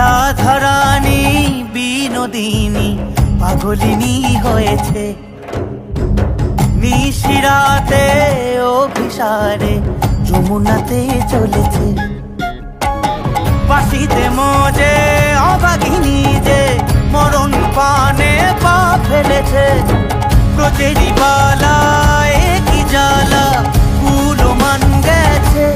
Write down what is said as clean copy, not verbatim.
রাধারানী বিনোদিনী পাগলিনী হয়েছে, নিশিরাতে অভিসারে যমুনাতে চলেছে। বাঁশিতে মজে অভাগিনী যে মরণ পানে পা ফেলেছে, ব্রজেরি বালা কি জ্বালা কুলো মান গেছে।